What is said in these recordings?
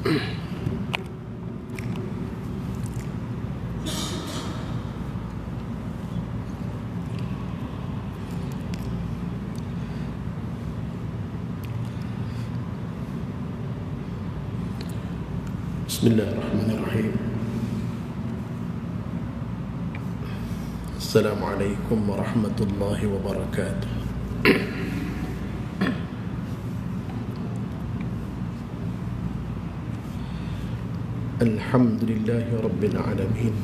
Bismillahirrahmanirrahim. Assalamualaikum warahmatullahi wabarakatuh. Alhamdulillahi rabbil alamin.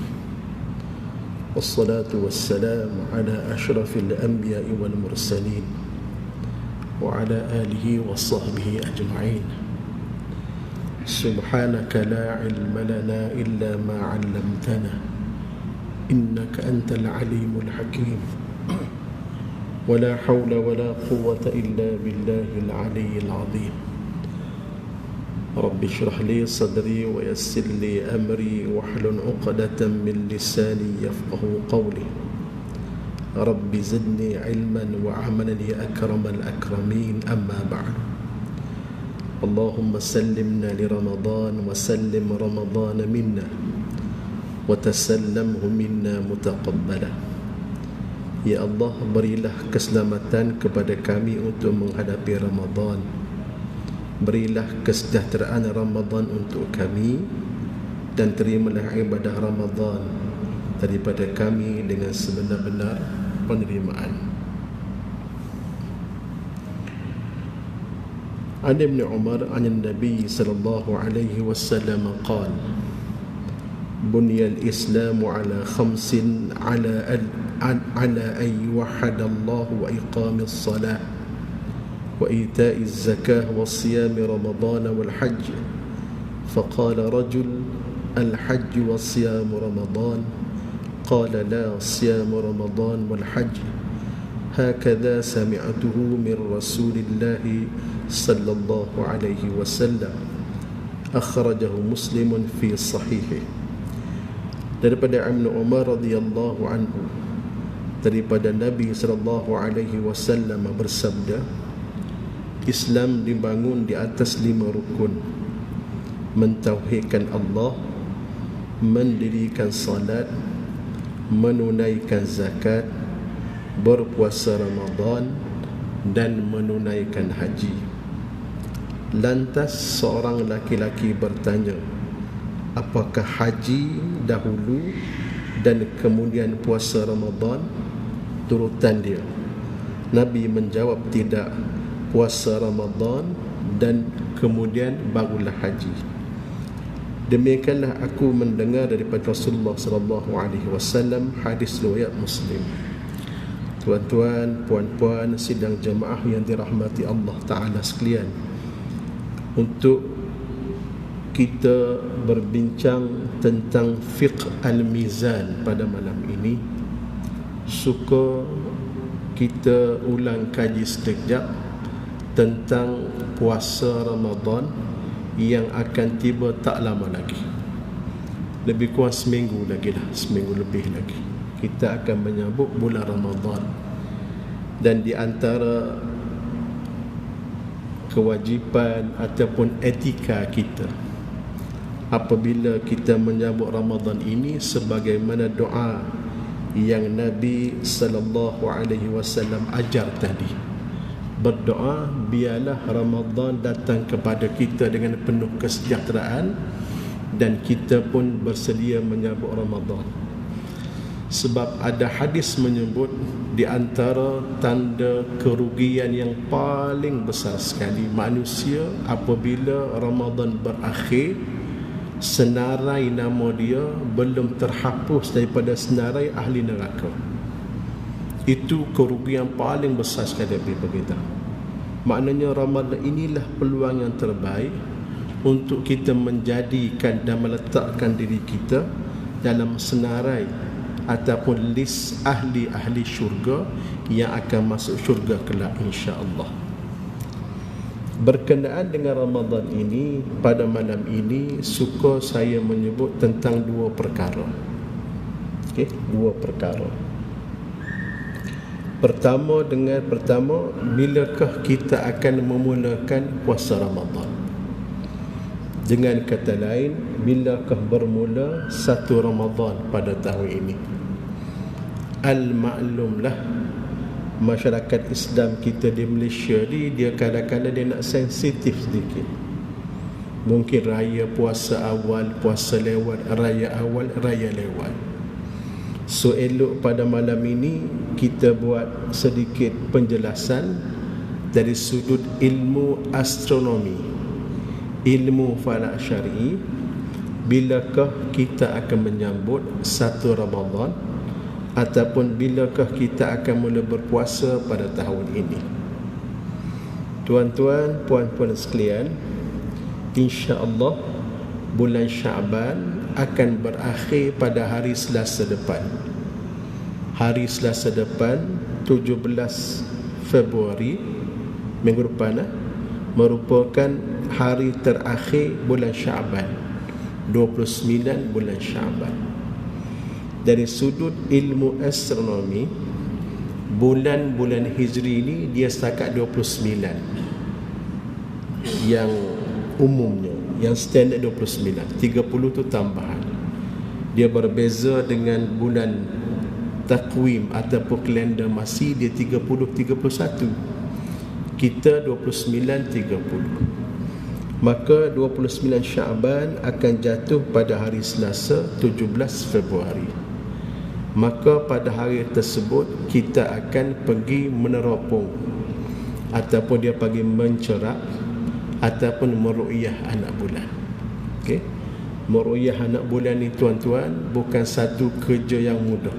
Wassalatu wassalamu ala ashrafil anbiya'i wal mursalin wa ala alihi wa sahbihi ajma'in. Subhanaka la ilma lana illa ma 'allamtana innaka antal alimul hakim. Wa la hawla wa la quwwata illa billahil aliyyil azim. Rabbi shrah li sadri wa yassir li amri wahlul 'uqdatam min lisani yafqahu qawli. Rabbi zidni ilman wa 'amalan ya akramal akramin. Amma ba'd. اللهم سلمنا لرمضان وسلم رمضان منا وتسلمه منا متقبلا. Ya Allah, berilah keselamatan kepada kami untuk menghadapi Ramadan. Berilah kesejahteraan Ramadan untuk kami, dan terimalah ibadah Ramadan daripada kami dengan sebenar-benar penerimaan. عن ابن عمر عن النبي صلى الله عليه وسلم قال: بني الإسلام على خمس، على أن يوحد الله وإقام الصلاة وإيتاء الزكاة وصيام رمضان والحج. فقال رجل: الحج وصيام رمضان؟ قال: لا، صيام رمضان والحج. هكذا سمعته من رسول الله صلى الله عليه وسلم. أخرجه مسلم في صحيحه. Daripada Ibn Umar radhiyallahu anhu, daripada Nabi sallallahu alaihi wasallam bersabda, Islam dibangun di atas 5 rukun: mentauhidkan Allah, mendirikan salat, menunaikan zakat, berpuasa Ramadan, dan menunaikan haji. Lantas seorang laki-laki bertanya, apakah haji dahulu dan kemudian puasa Ramadan turutan dia? Nabi menjawab, tidak, puasa Ramadan dan kemudian barulah haji. Demikianlah aku mendengar daripada Rasulullah sallallahu alaihi wasallam. Hadis riwayat Muslim. Tuan-tuan, puan-puan, sidang jemaah yang dirahmati Allah Ta'ala sekalian, untuk kita berbincang tentang fiqh al-mizan pada malam ini, suka kita ulang kaji sekejap tentang puasa Ramadan yang akan tiba tak lama lagi. Lebih kurang seminggu lagi lah, seminggu lebih lagi kita akan menyambut bulan Ramadan. Dan di antara kewajipan ataupun etika kita apabila kita menyambut Ramadan ini, sebagaimana doa yang Nabi sallallahu alaihi wasallam ajar tadi, berdoa biarlah Ramadan datang kepada kita dengan penuh kesejahteraan dan kita pun bersedia menyambut Ramadan. Sebab ada hadis menyebut di antara tanda kerugian yang paling besar sekali manusia apabila Ramadan berakhir, senarai nama dia belum terhapus daripada senarai ahli neraka. Itu kerugian paling besar sekali bagi kita. Maknanya Ramadan inilah peluang yang terbaik untuk kita menjadikan dan meletakkan diri kita dalam senarai ataupun list ahli-ahli syurga yang akan masuk syurga kelak, insya-Allah. Berkenaan dengan Ramadan ini, pada malam ini suka saya menyebut tentang 2 perkara. Okey, 2 perkara. Pertama, bilakah kita akan memulakan puasa Ramadan? Dengan kata lain, bilakah bermula 1 Ramadan pada tahun ini? Al-maklumlah, masyarakat Islam kita di Malaysia ni, dia kadang-kadang dia nak sensitif sedikit. Mungkin raya puasa awal, puasa lewat, raya awal, raya lewat. So elok pada malam ini kita buat sedikit penjelasan dari sudut ilmu astronomi, ilmu falak syar'i. Bilakah kita akan menyambut 1 Ramadan, ataupun bilakah kita akan mula berpuasa pada tahun ini? Tuan-tuan, puan-puan sekalian, insya-Allah bulan Syaban akan berakhir pada hari Selasa depan. Hari Selasa depan 17 Februari minggu depan merupakan hari terakhir bulan Syaban, 29 bulan Syaban. Dari sudut ilmu astronomi, bulan-bulan Hijri ini dia setakat 29. Yang umumnya, yang standard 29, 30 tu tambahan. Dia berbeza dengan bulan takwim ataupun kalender Masih, dia 30-31. Kita 29-30. Maka 29 Syaban akan jatuh pada hari Selasa 17 Februari. Maka pada hari tersebut kita akan pergi meneropong, ataupun dia panggil mencerap, ataupun meru'yah anak bulan. Okey. Meru'yah anak bulan ni tuan-tuan bukan satu kerja yang mudah.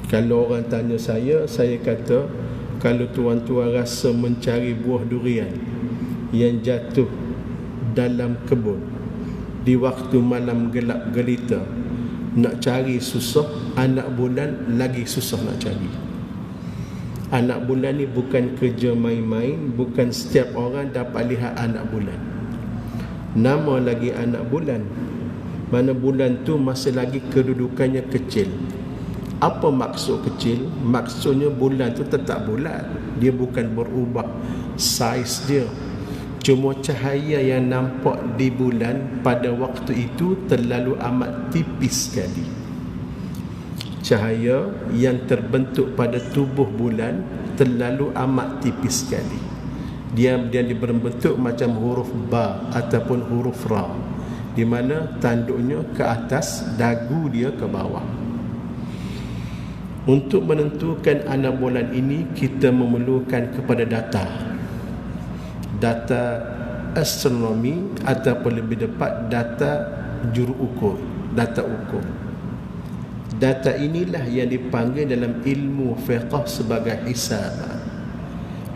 Kalau orang tanya saya kata, kalau tuan-tuan rasa mencari buah durian yang jatuh dalam kebun di waktu malam gelap gelita, nak cari susah, anak bulan lagi susah nak cari. Anak bulan ni bukan kerja main-main, bukan setiap orang dapat lihat anak bulan. Nama lagi anak bulan, mana bulan tu masih lagi kedudukannya kecil. Apa maksud kecil? Maksudnya bulan tu tetap bulat, dia bukan berubah saiz dia. Cuma cahaya yang nampak di bulan pada waktu itu terlalu amat tipis sekali. Cahaya yang terbentuk pada tubuh bulan terlalu amat tipis sekali. Dia berbentuk macam huruf ba ataupun huruf ra, di mana tanduknya ke atas, dagu dia ke bawah. Untuk menentukan anak bulan ini, kita memerlukan kepada data astronomi, ataupun lebih tepat data juru ukur, data ukur. Data inilah yang dipanggil dalam ilmu fiqh sebagai hisab.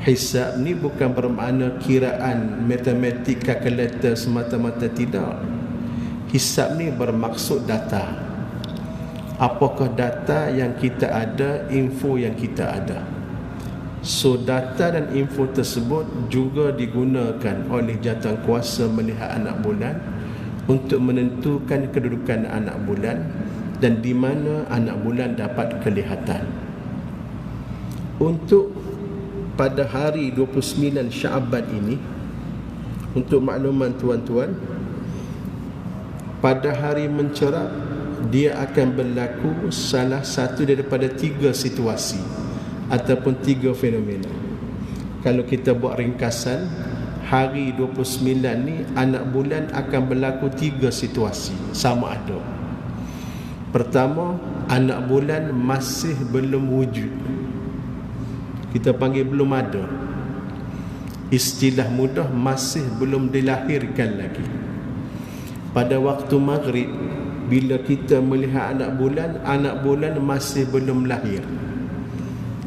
Hisab ni bukan bermakna kiraan matematik kalkulator semata-mata, tidak. Hisab ni bermaksud data. Apakah data yang kita ada, info yang kita ada. So data dan info tersebut juga digunakan oleh jawatankuasa melihat anak bulan untuk menentukan kedudukan anak bulan dan di mana anak bulan dapat kelihatan. Untuk pada hari 29 Syaban ini, untuk makluman tuan-tuan, pada hari mencerap dia akan berlaku salah satu daripada 3 situasi ataupun 3 fenomena. Kalau kita buat ringkasan, hari 29 ni anak bulan akan berlaku 3 situasi sama ada. Pertama, anak bulan masih belum wujud. Kita panggil belum ada. Istilah mudah, masih belum dilahirkan lagi. Pada waktu maghrib, bila kita melihat anak bulan masih belum lahir.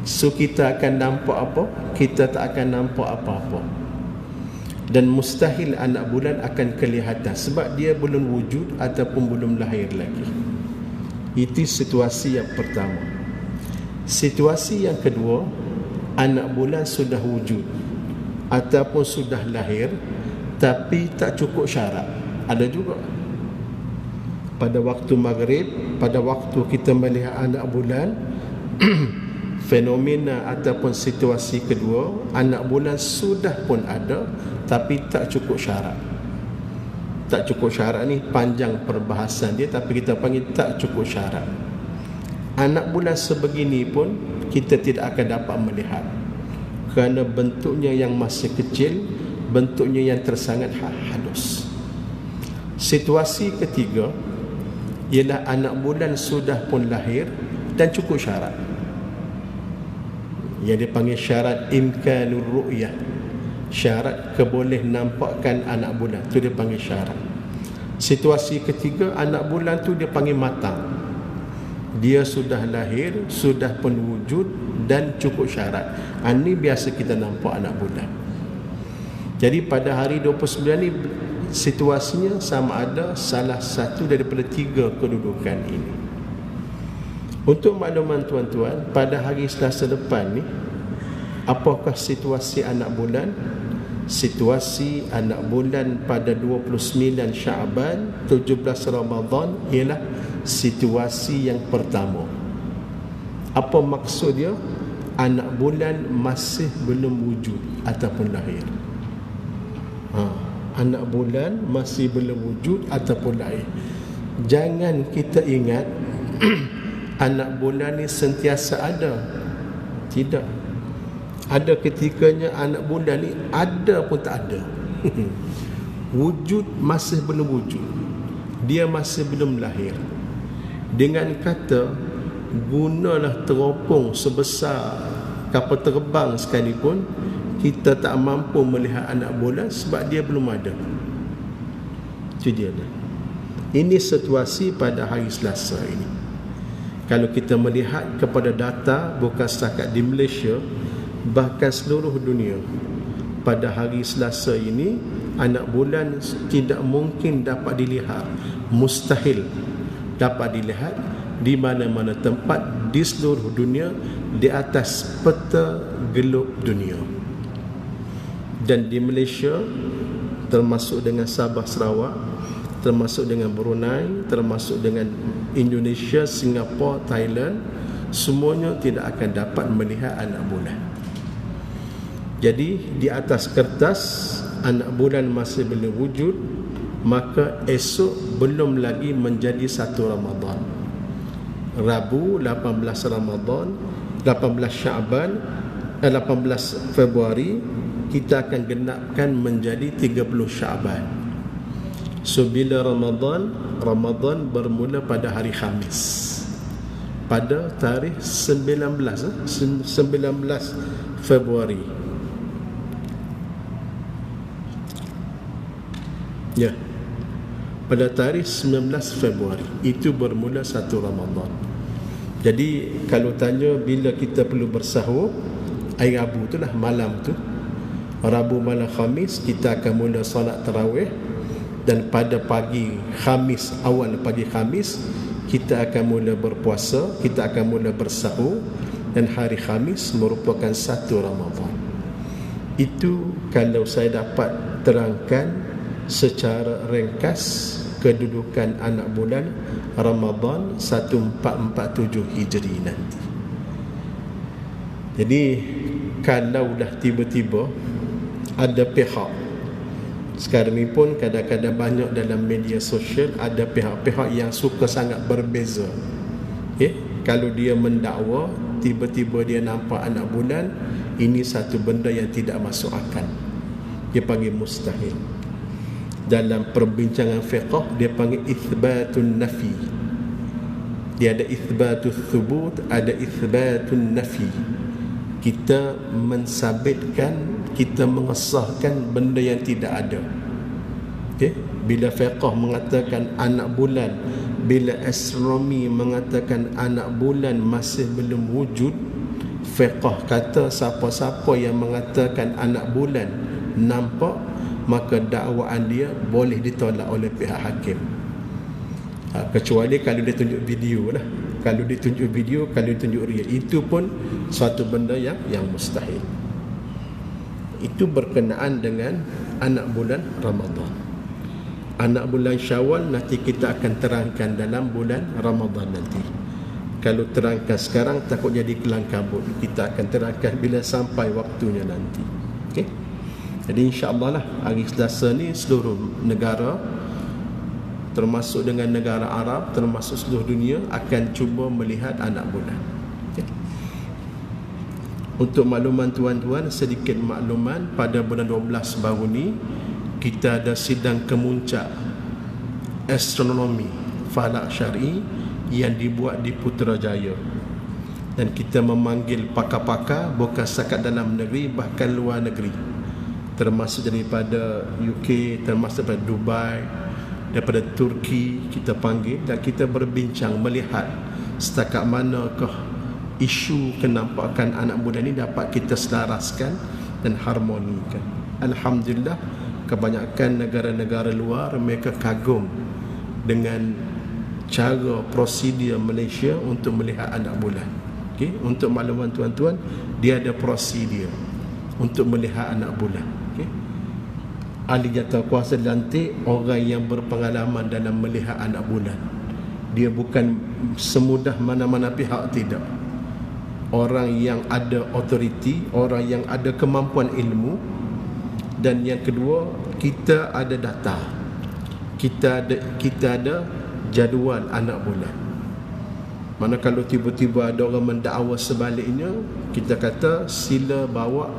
So kita akan nampak apa? Kita tak akan nampak apa-apa. Dan mustahil anak bulan akan kelihatan sebab dia belum wujud ataupun belum lahir lagi. Itu situasi yang pertama. Situasi yang kedua, anak bulan sudah wujud ataupun sudah lahir tapi tak cukup syarat. Ada juga. Pada waktu maghrib, pada waktu kita melihat anak bulan, fenomena ataupun situasi kedua, anak bulan sudah pun ada tapi tak cukup syarat. Tak cukup syarat ni panjang perbahasan dia, tapi kita panggil tak cukup syarat. Anak bulan sebegini pun kita tidak akan dapat melihat, kerana bentuknya yang masih kecil, bentuknya yang tersangat halus. Situasi ketiga ialah anak bulan sudah pun lahir dan cukup syarat, yang dipanggil syarat imkanur ru'yah, syarat keboleh nampakkan anak bulan, tu dia panggil syarat. Situasi ketiga, anak bulan tu dia panggil matang, dia sudah lahir, sudah pun wujud dan cukup syarat. Ini biasa kita nampak anak bulan. Jadi pada hari 29 ni situasinya sama ada salah satu daripada tiga kedudukan ini. Untuk makluman tuan-tuan, pada hari Selasa depan ni, apakah situasi anak bulan? Situasi anak bulan pada 29 Syaban 17 Ramadan ialah situasi yang pertama. Apa maksud dia? Anak bulan masih belum wujud ataupun lahir. Anak bulan masih belum wujud ataupun lahir. Jangan kita ingat anak bulan ni sentiasa ada. Tidak. Ada ketikanya anak bulan ni ada pun tak ada. Wujud masih belum wujud, dia masih belum lahir. Dengan kata, gunalah teropong sebesar kapal terbang sekalipun, kita tak mampu melihat anak bulan sebab dia belum ada. Itu dia. Ini situasi pada hari Selasa ini. Kalau kita melihat kepada data, bukan setakat di Malaysia, bahkan seluruh dunia, pada hari Selasa ini anak bulan tidak mungkin dapat dilihat, mustahil dapat dilihat di mana-mana tempat di seluruh dunia di atas peta gelap dunia. Dan di Malaysia, termasuk dengan Sabah Sarawak, termasuk dengan Brunei, termasuk dengan Indonesia, Singapura, Thailand, semuanya tidak akan dapat melihat anak bulan. Jadi di atas kertas anak bulan masih belum wujud, maka esok belum lagi menjadi 1 Ramadan. Rabu 18 Ramadan, 18 Syaban, 18 Februari kita akan genapkan menjadi 30 Syaban. So bila Ramadan bermula pada hari Khamis, pada tarikh 19 Februari. Ya, pada tarikh 19 Februari itu bermula 1 Ramadan. Jadi kalau tanya bila kita perlu bersahur, hari Rabu itulah, malam tu, Rabu malam Khamis kita akan mula solat tarawih, dan pada pagi Khamis, awal pagi Khamis kita akan mula berpuasa, kita akan mula bersahur, dan hari Khamis merupakan 1 Ramadan. Itu kalau saya dapat terangkan secara ringkas kedudukan anak bulan Ramadan 1447 Hijri nanti. Jadi kalau dah tiba-tiba ada pihak, sekarang ni pun kadang-kadang banyak dalam media sosial ada pihak-pihak yang suka sangat berbeza. Kalau dia mendakwa, tiba-tiba dia nampak anak bulan, ini satu benda yang tidak masuk akal, dia panggil mustahil. Dalam perbincangan fiqh dia panggil ithbatun nafi. Dia ada ithbatul thubut, ada ithbatun nafi. Kita mensabitkan, kita mengesahkan benda yang tidak ada. Bila fiqh mengatakan anak bulan, bila astronomi mengatakan anak bulan masih belum wujud, fiqh kata siapa-siapa yang mengatakan anak bulan nampak, maka dakwaan dia boleh ditolak oleh pihak hakim. Kecuali kalau dia tunjuk video lah. Kalau dia tunjuk video, kalau dia tunjuk real, itu pun suatu benda yang mustahil. Itu berkenaan dengan anak bulan Ramadan. Anak bulan Syawal nanti kita akan terangkan dalam bulan Ramadan nanti. Kalau terangkan sekarang takut jadi kelang kabut. Kita akan terangkan bila sampai waktunya nanti. Okey. Jadi insya-Allah lah hari Selasa ni seluruh negara termasuk dengan negara Arab, termasuk seluruh dunia akan cuba melihat anak bulan. Okay. Untuk makluman tuan-tuan, sedikit makluman, pada bulan 12 baru ni kita ada sidang kemuncak astronomi falak syar'i yang dibuat di Putrajaya, dan kita memanggil pakar-pakar bukan setakat dalam negeri, bahkan luar negeri, termasuk daripada UK, termasuk daripada Dubai, daripada Turki kita panggil, dan kita berbincang melihat setakat manakah isu kenampakan anak bulan ini dapat kita selaraskan dan harmonikan. Alhamdulillah, kebanyakan negara-negara luar mereka kagum dengan cara prosedur Malaysia untuk melihat anak bulan. Okay? Untuk makluman tuan-tuan, dia ada prosedur untuk melihat anak bulan. Okay? Ahli jawatankuasa dilantik orang yang berpengalaman dalam melihat anak bulan. Dia bukan semudah mana-mana pihak, tidak. Orang yang ada authority, orang yang ada kemampuan ilmu. Dan yang kedua, kita ada data, kita ada jadual anak bulan. Mana kalau tiba-tiba ada orang mendakwa sebaliknya, kita kata sila bawa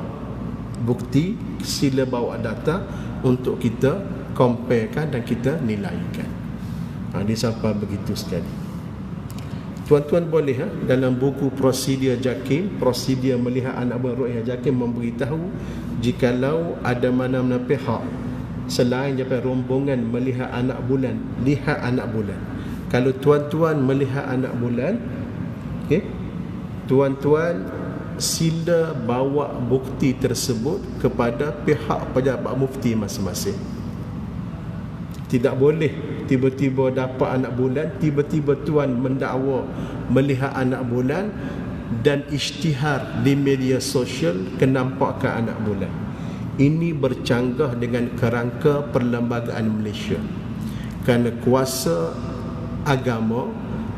bukti, sila bawa data untuk kita comparekan dan kita nilaikan. Dia sampai begitu sekali. Tuan-tuan boleh dalam buku prosedur JAKIM, prosedur melihat anak bulan ru'yah JAKIM, memberitahu jikalau ada mana-mana pihak selain daripada rombongan melihat anak bulan, lihat anak bulan. Kalau tuan-tuan melihat anak bulan, okay, tuan-tuan sila bawa bukti tersebut kepada pihak pejabat mufti masing-masing. Tidak boleh tiba-tiba dapat anak bulan, tiba-tiba tuan mendakwa melihat anak bulan dan isytihar di media sosial kenampakan anak bulan. Ini bercanggah dengan kerangka perlembagaan Malaysia. Kerana kuasa agama,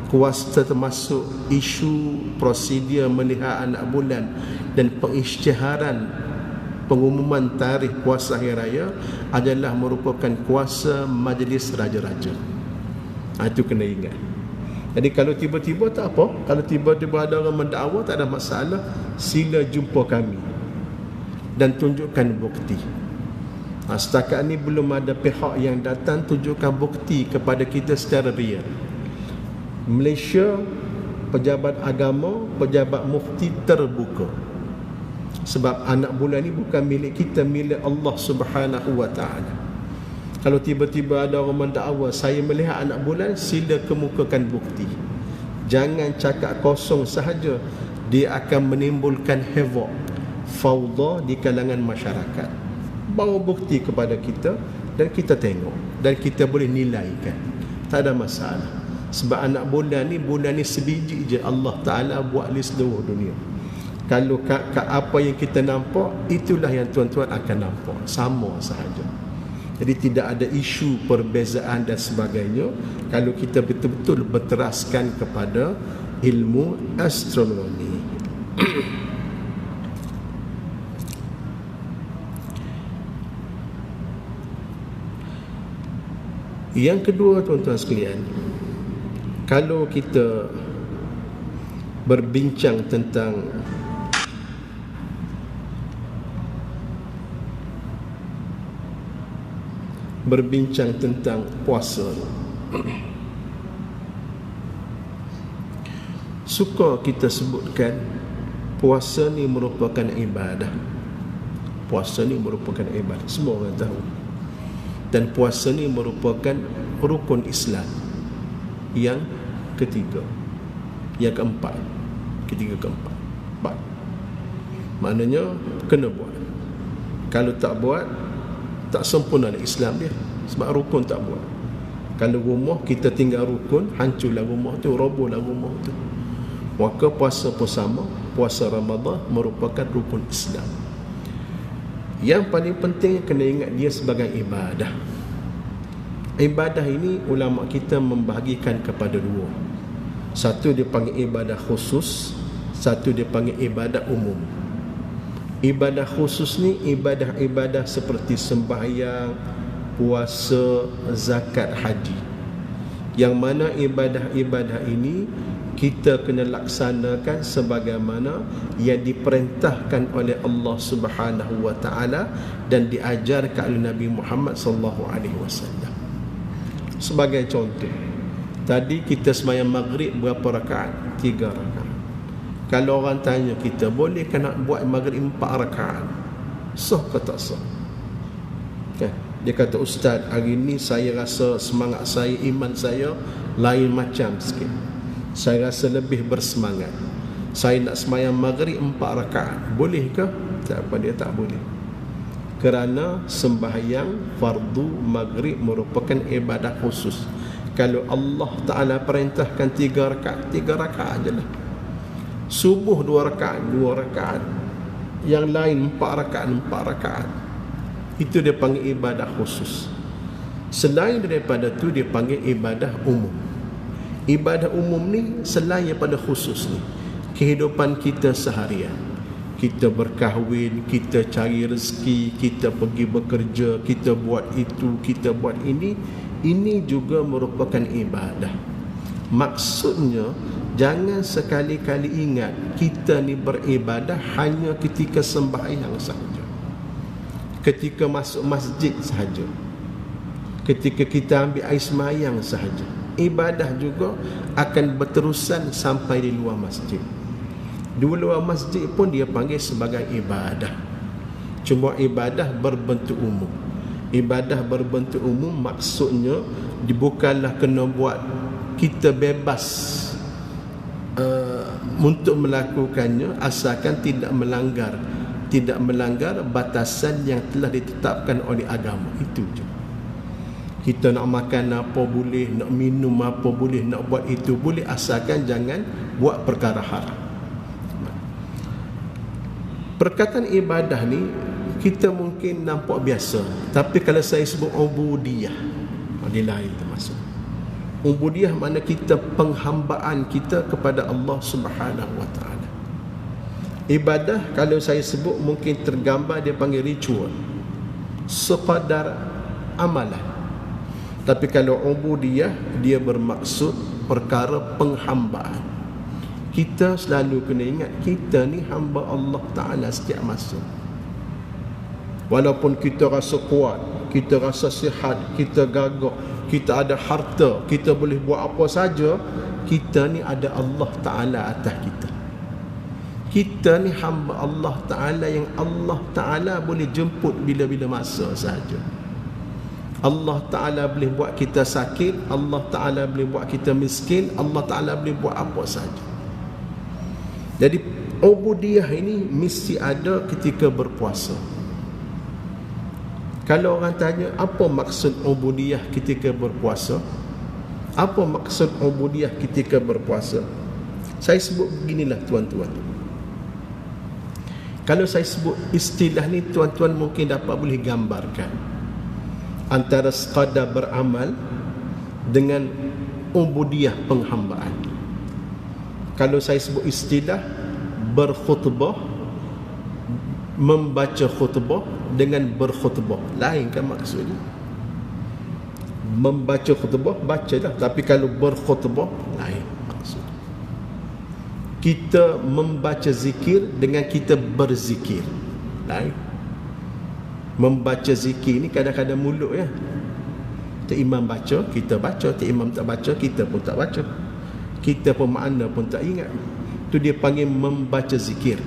kuasa termasuk isu prosedur melihat anak bulan dan pengisytiharan pengumuman tarikh puasa hari raya adalah merupakan kuasa majlis raja-raja. Itu kena ingat. Jadi kalau tiba-tiba tak apa, kalau tiba-tiba ada orang mendakwa, tak ada masalah, sila jumpa kami dan tunjukkan bukti. Setakat ni belum ada pihak yang datang tunjukkan bukti kepada kita secara real. Malaysia, pejabat agama, pejabat mufti terbuka. Sebab anak bulan ni bukan milik kita, milik Allah Subhanahu wa ta'ala. Kalau tiba-tiba ada orang mendakwa saya melihat anak bulan, sila kemukakan bukti. Jangan cakap kosong sahaja, dia akan menimbulkan havoc, fauda di kalangan masyarakat. Bawa bukti kepada kita dan kita tengok dan kita boleh nilaikan. Tak ada masalah. Sebab anak bulan ni sebiji je Allah Ta'ala buat di seluruh dunia. Kalau apa yang kita nampak, itulah yang tuan-tuan akan nampak. Sama sahaja. Jadi tidak ada isu perbezaan dan sebagainya kalau kita betul-betul berteraskan kepada ilmu astronomi. Yang kedua, tuan-tuan sekalian, kalau kita berbincang tentang puasa, suka kita sebutkan puasa ni merupakan ibadah. Puasa ni merupakan ibadah, semua orang tahu. Dan puasa ni merupakan rukun Islam yang ketiga, yang keempat, keempat. Maknanya kena buat. Kalau tak buat, tak sempurna Islam dia. Sebab rukun tak buat. Kalau rumah kita tinggal rukun, hancurlah rumah tu, robohlah rumah tu. Maka puasa pun sama. Puasa Ramadan merupakan rukun Islam. Yang paling penting kena ingat dia sebagai ibadah. Ibadah ini ulama kita membahagikan kepada dua. Satu dia panggil ibadah khusus, satu dia panggil ibadah umum. Ibadah khusus ni ibadah-ibadah seperti sembahyang, puasa, zakat, haji. yang mana ibadah-ibadah ini kita kena laksanakan sebagaimana yang diperintahkan oleh Allah Subhanahu wa taala dan diajarkan oleh Nabi Muhammad sallallahu alaihi wasallam. Sebagai contoh, tadi kita sembahyang maghrib berapa rakaat? 3 rakaat. Kalau orang tanya kita, boleh ke nak buat maghrib 4 rakaat? Sah ke tak sah? Okay. Dia kata, ustaz, hari ni saya rasa semangat saya, iman saya lain macam sikit. Saya rasa lebih bersemangat. Saya nak sembahyang maghrib 4 rakaat. Boleh ke? Tak apa, dia tak boleh. Kerana sembahyang fardu maghrib merupakan ibadah khusus. Kalau Allah Ta'ala perintahkan 3 rakaat, 3 rakaat je lah. Subuh 2 rakaat, 2 rakaat. Yang lain 4 rakaat, 4 rakaat. Itu dia panggil ibadah khusus. Selain daripada tu dia panggil ibadah umum. Ibadah umum ni selain daripada khusus ni, kehidupan kita seharian. Kita berkahwin, kita cari rezeki, kita pergi bekerja, kita buat itu, kita buat ini juga merupakan ibadah. Maksudnya, jangan sekali-kali ingat kita ni beribadah hanya ketika sembahyang sahaja, ketika masuk masjid sahaja, ketika kita ambil air sembahyang sahaja. Ibadah juga akan berterusan sampai di luar masjid. Di luar masjid pun dia panggil sebagai ibadah. Cuma ibadah berbentuk umum. Ibadah berbentuk umum maksudnya bukanlah kena buat kita bebas untuk melakukannya asalkan tidak melanggar batasan yang telah ditetapkan oleh agama. Itu je. Kita nak makan apa boleh, nak minum apa boleh, nak buat itu boleh, asalkan jangan buat perkara haram. Perkataan ibadah ni kita mungkin nampak biasa, tapi kalau saya sebut ubudiyah, dia lain termasuk. Ubudiyah mana kita penghambaan kita kepada Allah Subhanahu wa taala. Ibadah kalau saya sebut mungkin tergambar dia panggil ritual, sekadar amalan. Tapi kalau ubudiyah dia bermaksud perkara penghambaan. Kita selalu kena ingat kita ni hamba Allah Ta'ala setiap masa. Walaupun kita rasa kuat, kita rasa sihat, kita gagah, kita ada harta, kita boleh buat apa saja, kita ni ada Allah Ta'ala atas kita. Kita ni hamba Allah Ta'ala yang Allah Ta'ala boleh jemput bila-bila masa saja. Allah Ta'ala boleh buat kita sakit, Allah Ta'ala boleh buat kita miskin, Allah Ta'ala boleh buat apa saja. Jadi ubudiyah ini mesti ada ketika berpuasa. Kalau orang tanya apa maksud ubudiyah ketika berpuasa, apa maksud ubudiyah ketika berpuasa, saya sebut beginilah tuan-tuan. Kalau saya sebut istilah ni, tuan-tuan mungkin dapat boleh gambarkan antara sekadar beramal dengan ubudiyah penghambaan. Kalau saya sebut istilah berkhutbah, membaca khutbah dengan berkhutbah, lain kan maksudnya? Membaca khutbah, baca dah, tapi kalau berkhutbah, lain maksudnya. Kita membaca zikir dengan kita berzikir, lain. Membaca zikir ni kadang-kadang mulut ya. Tak imam baca, kita baca. Tak imam tak baca, kita pun tak baca. Kita pun makna pun tak ingat. Itu dia panggil membaca zikir.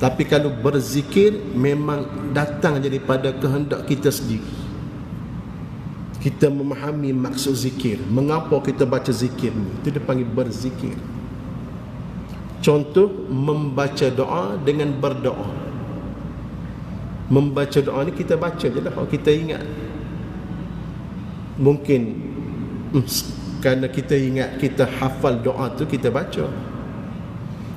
Tapi kalau berzikir memang datang daripada kehendak kita sendiri. Kita memahami maksud zikir, mengapa kita baca zikir ni, itu dia panggil berzikir. Contoh, membaca doa dengan berdoa. Membaca doa ni kita baca je lah, kalau kita ingat. Mungkin kerana kita ingat, kita hafal doa tu, kita baca.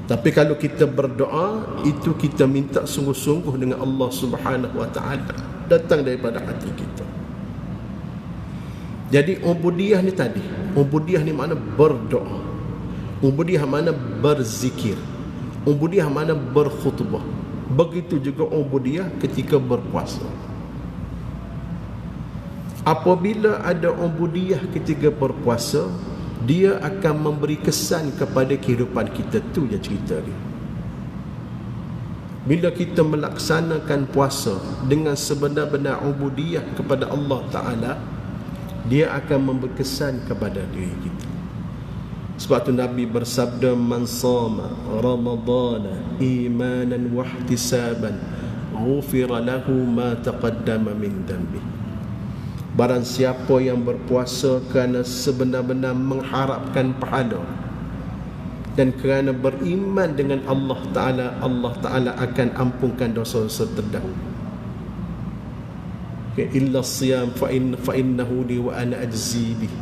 Tapi kalau kita berdoa, itu kita minta sungguh-sungguh dengan Allah Subhanahu wa ta'ala, datang daripada hati kita. Jadi ubudiyah ni tadi, ubudiyah ni makna berdoa, ubudiyah makna berzikir, ubudiyah makna berkhutbah. Begitu juga ubudiyah ketika berpuasa. Apabila ada ubudiyah ketika berpuasa, dia akan memberi kesan kepada kehidupan kita. Tu je cerita dia. Bila kita melaksanakan puasa dengan sebenar-benar ubudiyah kepada Allah Ta'ala, dia akan memberi kesan kepada diri kita. Sebab tu Nabi bersabda, man sama ramadana imanan wa ihtisaban ghufira lahu ma taqaddama min dhanbi. Barang siapa yang berpuasa kerana sebenar-benar mengharapkan pahala dan kerana beriman dengan Allah Ta'ala akan ampunkan dosa-dosa terdahulu. Illa siyam fa innahu li wa ana ajzi bih.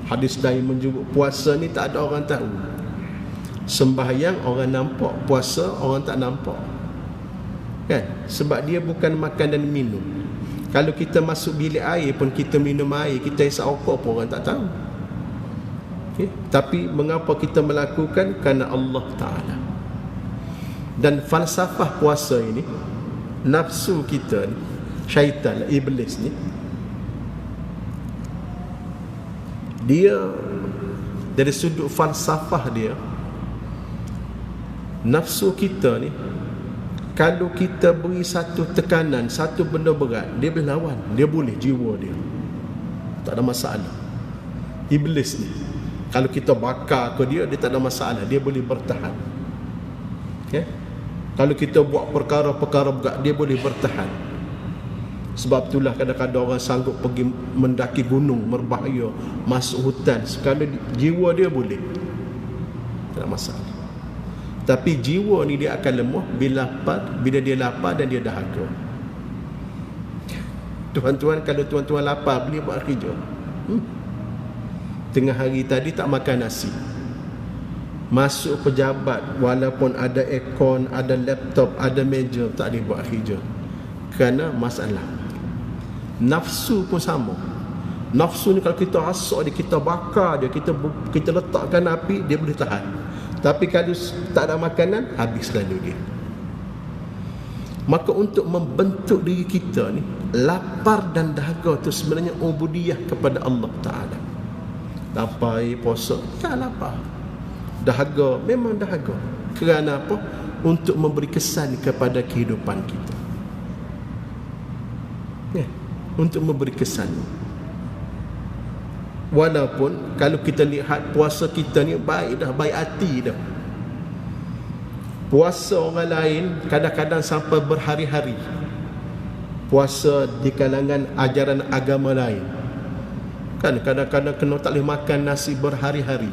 Hadis lain menyebut puasa ni tak ada orang tahu. Sembahyang orang nampak, puasa orang tak nampak. Kan? Sebab dia bukan makan dan minum. Kalau kita masuk bilik air pun kita minum air, kita isap rokok pun orang tak tahu. Tapi mengapa kita melakukan? Kerana Allah Ta'ala. Dan falsafah puasa ini, nafsu kita ni, syaitan, iblis ni, dia dari sudut falsafah dia, nafsu kita ni, kalau kita beri satu tekanan, satu benda berat, dia boleh lawan, dia boleh, jiwa dia tak ada masalah. Iblis ni, kalau kita bakar ke dia, dia tak ada masalah, dia boleh bertahan. Kalau kita buat perkara-perkara berat, dia boleh bertahan. Sebab itulah kadang-kadang orang sanggup pergi mendaki gunung, berbahaya, masuk hutan, sekali jiwa dia boleh, tak ada masalah. Tapi jiwa ni dia akan lemah bila dia lapar dan dia dahaga. Tuan-tuan, kalau tuan-tuan lapar, boleh buat kerja. Tengah hari tadi tak makan nasi, masuk pejabat, walaupun ada aircon, ada laptop, ada meja, tak boleh buat kerja kerana masalah. Nafsu pun sama. Nafsu ni kalau kita asak dia, kita bakar dia, kita letakkan api, dia boleh tahan. Tapi kalau tak ada makanan, habis lalu dia. Maka untuk membentuk diri kita ni, lapar dan dahaga tu sebenarnya ubudiyah kepada Allah Ta'ala. Lapar, puasa, tak lapar. Dahaga, memang dahaga. Kerana apa? Untuk memberi kesan kepada kehidupan kita. Untuk memberi kesan. Walaupun kalau kita lihat puasa kita ni baik dah, baik hati dah. Puasa orang lain kadang-kadang sampai berhari-hari. Puasa di kalangan ajaran agama lain, kan kadang-kadang kena tak boleh makan nasi berhari-hari,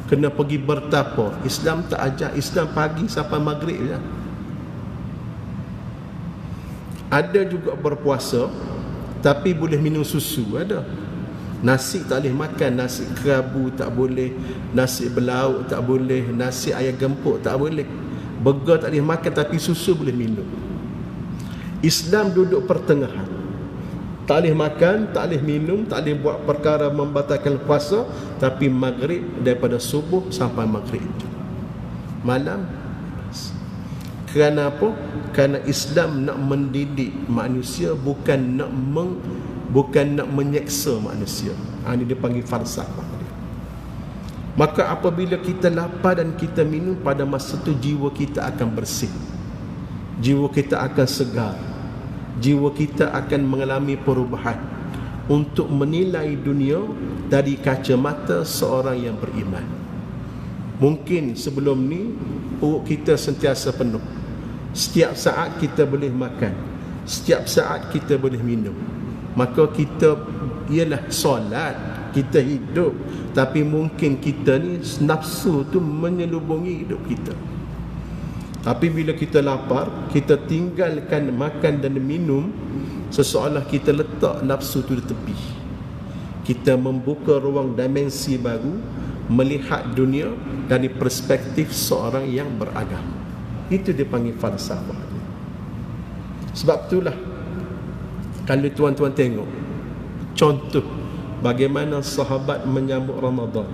kena pergi bertapa. Islam tak ajar. Islam pagi sampai maghrib je. Ada juga berpuasa tapi boleh minum susu, ada. Nasi tak boleh makan, nasi kerabu tak boleh, nasi belauk tak boleh, nasi ayam gempuk tak boleh, burger tak boleh makan, tapi susu boleh minum. Islam duduk pertengahan. Tak boleh makan, tak boleh minum, tak boleh buat perkara membatalkan puasa, tapi maghrib, daripada subuh sampai maghrib malam. Kerana apa? Kerana Islam nak mendidik manusia, bukan nak menyeksa manusia. Ini dia panggil falsafah dia. Maka apabila kita lapar dan kita minum, pada masa itu jiwa kita akan bersih, jiwa kita akan segar, jiwa kita akan mengalami perubahan untuk menilai dunia dari kacamata seorang yang beriman. Mungkin sebelum ni perut kita sentiasa penuh, setiap saat kita boleh makan, setiap saat kita boleh minum. Maka kita ialah solat, kita hidup, tapi mungkin kita ni nafsu tu menyelubungi hidup kita. Tapi bila kita lapar, kita tinggalkan makan dan minum, seseolah kita letak nafsu tu di tepi. Kita membuka ruang dimensi baru, melihat dunia dari perspektif seorang yang beragama. Itu dipanggil falsafah. Sebab itulah kalau tuan-tuan tengok contoh bagaimana sahabat menyambut Ramadan,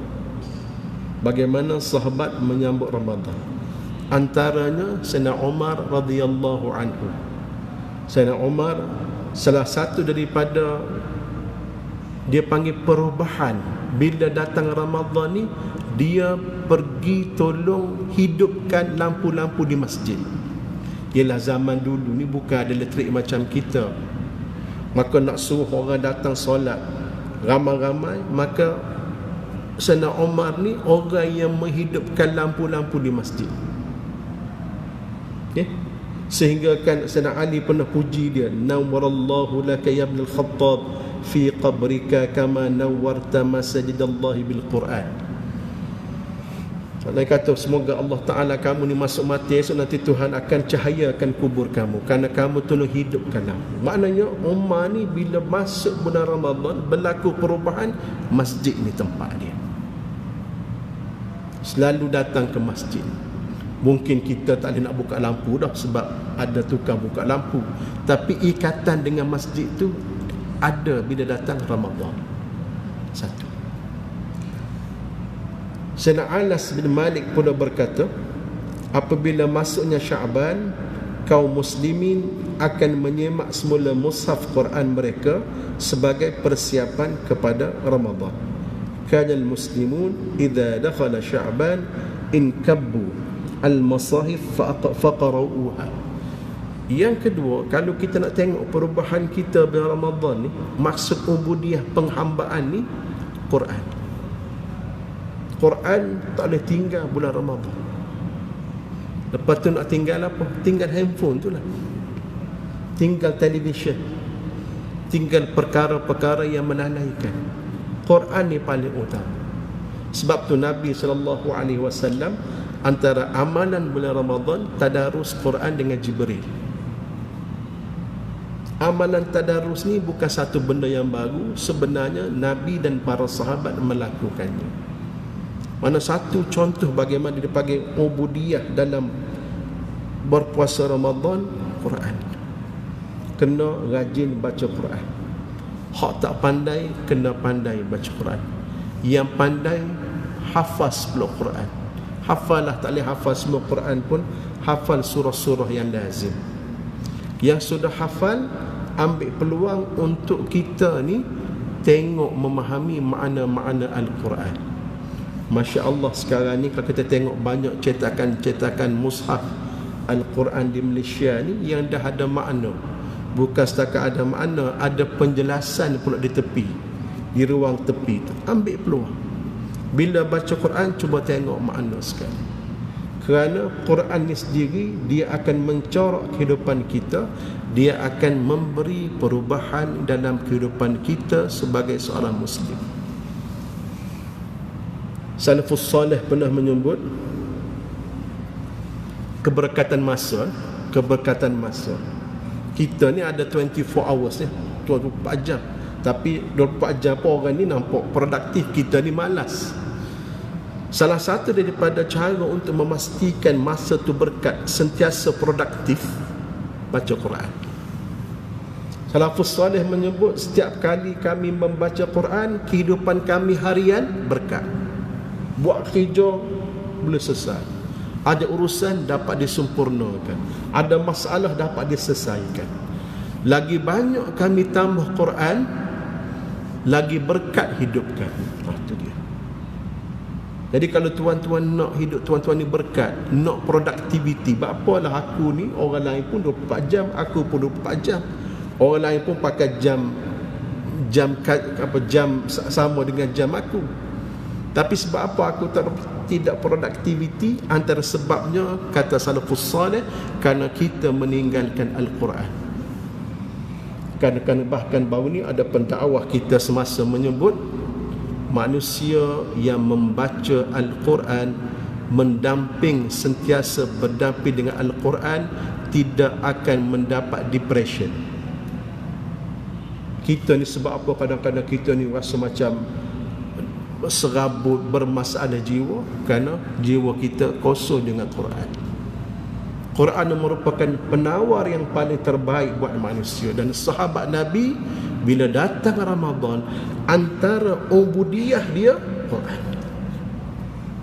bagaimana sahabat menyambut Ramadan. Antaranya Sayyidina Umar radhiyallahu anhu. Sayyidina Umar salah satu daripada Dia panggil perubahan. Bila datang Ramadan ni, dia pergi tolong hidupkan lampu-lampu di masjid. Ialah zaman dulu ni bukan ada elektrik macam kita, maka nak suruh orang datang solat ramai-ramai, maka Sayyidina Umar ni orang yang menghidupkan lampu-lampu di masjid. Okay? Sehingga kan Sayyidina Ali pernah puji dia, nawwarallahu laka ya ibn al-Khattab fi qabrika kama nawwarta masajidallahi bil Quran. Allah kata, semoga Allah Ta'ala kamu ni masuk mati esok nanti Tuhan akan cahayakan kubur kamu kerana kamu tolong hidupkan lampu. Maknanya Umar ni bila masuk bulan Ramadan berlaku perubahan, masjid ni tempat dia. Selalu datang ke masjid. Mungkin kita tak boleh nak buka lampu dah sebab ada tukang buka lampu, tapi ikatan dengan masjid tu ada bila datang Ramadan. Satu. Sayyidina Anas bin Malik pula berkata, apabila masuknya Sya'ban, kaum muslimin akan menyemak semula mushaf Quran mereka sebagai persiapan kepada Ramadan. Kana al-muslimun idza dakhala Sya'ban inkabbu al-masahif faqara'uha. Yang kedua, kalau kita nak tengok perubahan kita bulan Ramadan ni, maksud ubudiyah penghambaan ni Quran. Quran tak boleh tinggal bulan Ramadan. Lepas tu nak tinggal apa? Tinggal handphone tu lah, tinggal televisyen, tinggal perkara-perkara yang melalaikan. Quran ni paling utama. Sebab tu Nabi SAW antara amalan bulan Ramadan tadarus Quran dengan Jibril. Amalan tadarus ni bukan satu benda yang baru. Sebenarnya Nabi dan para sahabat melakukannya. Mana satu contoh bagaimana dia panggil ubudiyah dalam berpuasa Ramadan, Quran. Kena rajin baca Quran. Hak tak pandai, kena pandai baca Quran. Yang pandai, hafaz pula Quran. Hafalah, tak boleh hafal semua Quran pun, hafal surah-surah yang lazim. Yang sudah hafal, ambil peluang untuk kita ni tengok memahami makna-makna Al-Quran. Masya Allah, sekarang ni kalau kita tengok banyak cetakan-cetakan mushaf Al-Quran di Malaysia ni yang dah ada makna. Bukan setakat ada makna, ada penjelasan pula di tepi, di ruang tepi tu. Ambil peluang. Bila baca Quran, cuba tengok makna sekali. Kerana Quran ni sendiri, dia akan mencorak kehidupan kita. Dia akan memberi perubahan dalam kehidupan kita sebagai seorang Muslim. Salafus Salih pernah menyebut keberkatan masa. Keberkatan masa. Kita ni ada 24 hours ni, 24 jam. Tapi 24 jam pun orang ni nampak produktif, kita ni malas. Salah satu daripada cara untuk memastikan masa tu berkat, sentiasa produktif, baca Quran. Salafus Salih menyebut setiap kali kami membaca Quran, kehidupan kami harian berkat. Buat kerja boleh selesai, ada urusan dapat disempurnakan, ada masalah dapat diselesaikan. Lagi banyak kami tambah Quran, lagi berkat hidupkan. Itu dia. Jadi kalau tuan-tuan nak hidup tuan-tuan ni berkat, nak produktiviti, apalah aku ni, orang lain pun 24 jam, aku pun 24 jam. Orang lain pun pakai jam sama dengan jam aku. Tapi sebab apa aku tidak produktiviti? Antara sebabnya, kata Salafus Salih, kerana kita meninggalkan Al-Quran. Kerana bahkan baru ni ada pendakwah kita semasa menyebut manusia yang membaca Al-Quran, mendamping, sentiasa berdamping dengan Al-Quran, tidak akan mendapat depression. Kita ni sebab apa kadang-kadang kita ni rasa macam serabut, bermasalah jiwa? Kerana jiwa kita kosong dengan Quran. Quran merupakan penawar yang paling terbaik buat manusia. Dan sahabat Nabi bila datang Ramadan, antara ubudiyah dia Quran.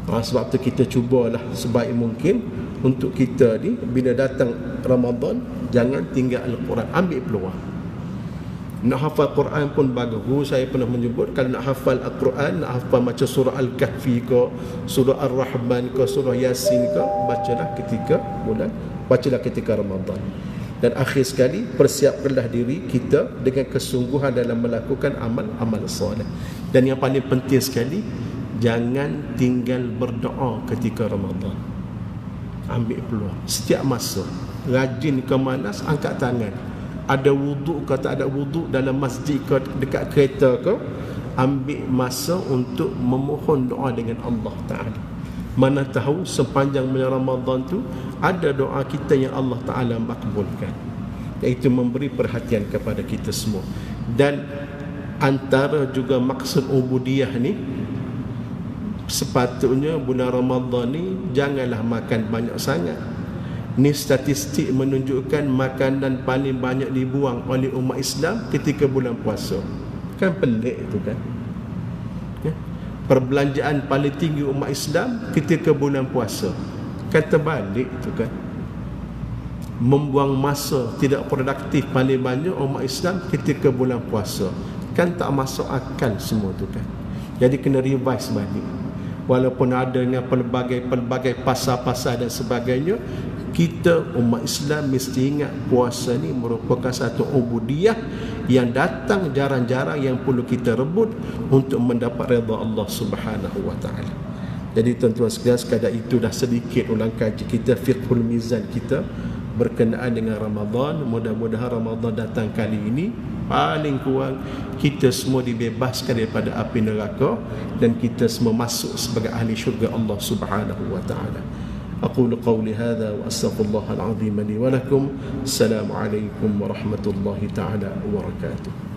Sebab tu kita cubalah sebaik mungkin untuk kita ni bila datang Ramadan, jangan tinggal Al-Quran, ambil peluang. Nak hafal Quran pun bagus. Guru saya pernah menyebut, kalau nak hafal Al-Quran, nak hafal macam surah Al-Kahfi ke, surah Ar-Rahman ke, surah Yasin ke, bacalah ketika bulan, bacalah ketika Ramadan. Dan akhir sekali, persiapkanlah diri kita dengan kesungguhan dalam melakukan amal-amal soleh. Dan yang paling penting sekali, jangan tinggal berdoa ketika Ramadan. Ambil peluang setiap masa. Rajin ke malas, angkat tangan. Ada wuduk ke tak ada wuduk, dalam masjid ke dekat kereta ke, ambil masa untuk memohon doa dengan Allah Ta'ala. Mana tahu sepanjang bulan Ramadan tu ada doa kita yang Allah Ta'ala makbulkan, iaitu memberi perhatian kepada kita semua. Dan antara juga maksud ubudiyah ni, sepatutnya bulan Ramadan ni janganlah makan banyak sangat. Ni statistik menunjukkan makanan paling banyak dibuang oleh umat Islam ketika bulan puasa. Kan pelik tu kan, ya? Perbelanjaan paling tinggi umat Islam ketika bulan puasa. Kan terbalik tu kan. Membuang masa tidak produktif paling banyak umat Islam ketika bulan puasa. Kan tak masuk akal semua tu kan. Jadi kena revise balik. Walaupun adanya pelbagai pasal-pasal dan sebagainya, kita umat Islam mesti ingat puasa ni merupakan satu ubudiyah yang datang jarang-jarang, yang perlu kita rebut untuk mendapat redha Allah Subhanahu wa taala. Jadi tuan-tuan sekalian, sekadar itu dah sedikit ulang kaji kita fiqhul mizan kita berkenaan dengan Ramadan. Mudah-mudahan Ramadan datang kali ini paling kurang kita semua dibebaskan daripada api neraka dan kita semua masuk sebagai ahli syurga Allah Subhanahu wa taala. أقول قولي هذا وأستغفر الله العظيم لي ولكم. السلام عليكم ورحمة الله تعالى وبركاته.